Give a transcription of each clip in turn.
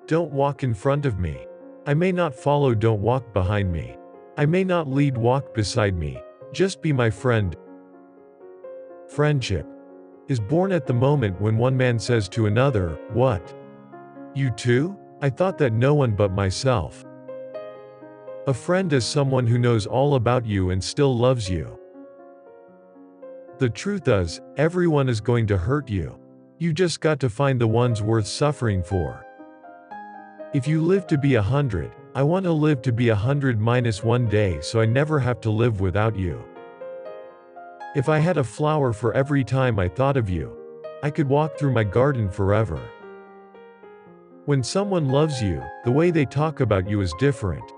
Don't walk in front of me. I may not follow, don't walk behind me. I may not lead, walk beside me. Just be my friend. Friendship is born at the moment when one man says to another, "What? You too? I thought that no one but myself." A friend is someone who knows all about you and still loves you. The truth is, everyone is going to hurt you. You just got to find the ones worth suffering for. If you live to be 100, I want to live to be 100 minus 1 day so I never have to live without you. If I had a flower for every time I thought of you, I could walk through my garden forever. When someone loves you, the way they talk about you is different.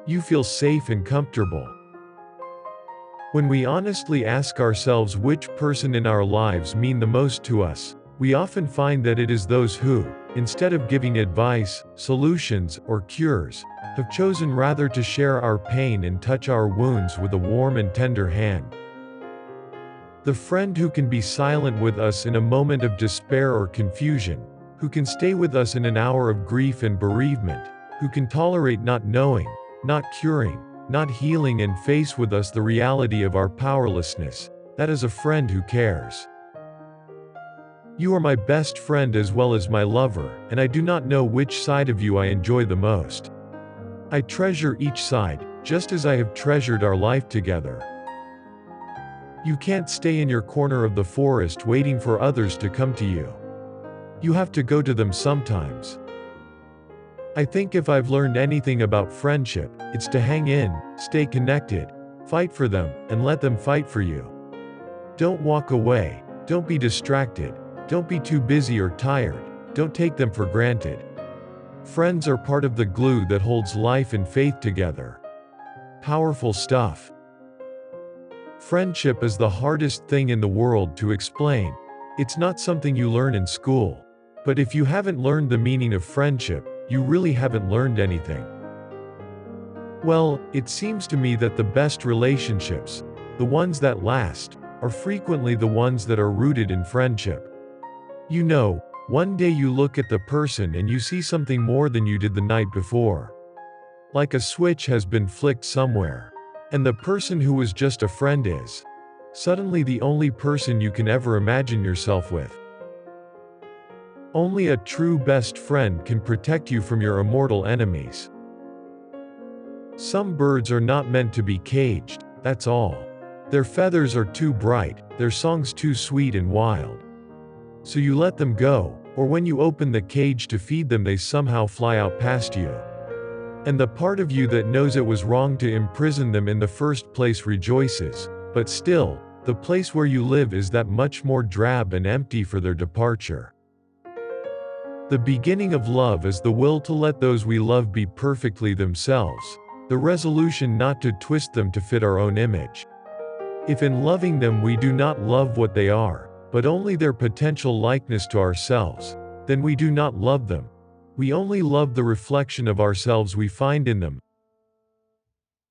You feel safe and comfortable. When we honestly ask ourselves which person in our lives mean the most to us, we often find that it is those who, instead of giving advice, solutions, or cures, have chosen rather to share our pain and touch our wounds with a warm and tender hand. The friend who can be silent with us in a moment of despair or confusion, who can stay with us in an hour of grief and bereavement, who can tolerate not knowing, not curing, not healing and face with us the reality of our powerlessness, that is a friend who cares. You are my best friend as well as my lover, and I do not know which side of you I enjoy the most. I treasure each side, just as I have treasured our life together. You can't stay in your corner of the forest waiting for others to come to you. You have to go to them sometimes. I think if I've learned anything about friendship, it's to hang in, stay connected, fight for them, and let them fight for you. Don't walk away, don't be distracted, don't be too busy or tired, don't take them for granted. Friends are part of the glue that holds life and faith together. Powerful stuff. Friendship is the hardest thing in the world to explain. It's not something you learn in school. But if you haven't learned the meaning of friendship, you really haven't learned anything. Well, it seems to me that the best relationships, the ones that last, are frequently the ones that are rooted in friendship. You know, one day you look at the person and you see something more than you did the night before. Like a switch has been flicked somewhere. And the person who was just a friend is suddenly the only person you can ever imagine yourself with. Only a true best friend can protect you from your immortal enemies. Some birds are not meant to be caged, that's all. Their feathers are too bright, their songs too sweet and wild. So you let them go, or when you open the cage to feed them they somehow fly out past you. And the part of you that knows it was wrong to imprison them in the first place rejoices, but still, the place where you live is that much more drab and empty for their departure. The beginning of love is the will to let those we love be perfectly themselves, the resolution not to twist them to fit our own image. If in loving them we do not love what they are, but only their potential likeness to ourselves, then we do not love them. We only love the reflection of ourselves we find in them.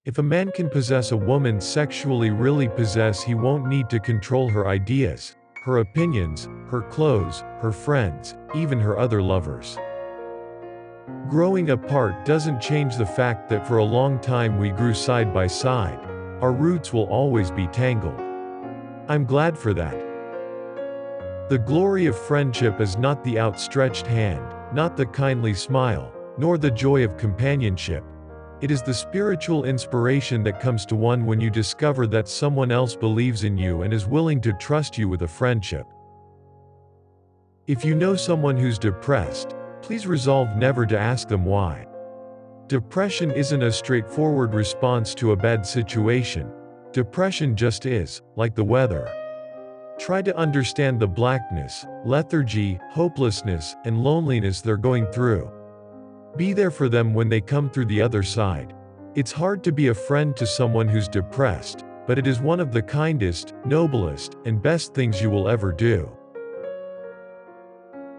If a man can possess a woman sexually really possess, he won't need to control her ideas, her opinions, her clothes, her friends, even her other lovers. Growing apart doesn't change the fact that for a long time we grew side by side. Our roots will always be tangled. I'm glad for that. The glory of friendship is not the outstretched hand, not the kindly smile, nor the joy of companionship. It is the spiritual inspiration that comes to one when you discover that someone else believes in you and is willing to trust you with a friendship. If you know someone who's depressed, please resolve never to ask them why. Depression isn't a straightforward response to a bad situation. Depression just is, like the weather. Try to understand the blackness, lethargy, hopelessness, and loneliness they're going through. Be there for them when they come through the other side. It's hard to be a friend to someone who's depressed, but it is one of the kindest, noblest, and best things you will ever do.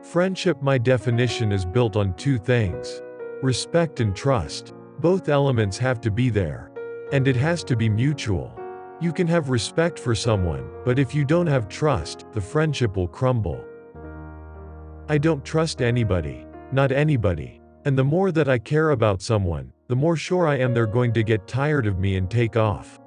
Friendship, my definition, is built on two things: respect and trust. Both elements have to be there. And it has to be mutual. You can have respect for someone, but if you don't have trust, the friendship will crumble. I don't trust anybody. Not anybody. And the more that I care about someone, the more sure I am they're going to get tired of me and take off.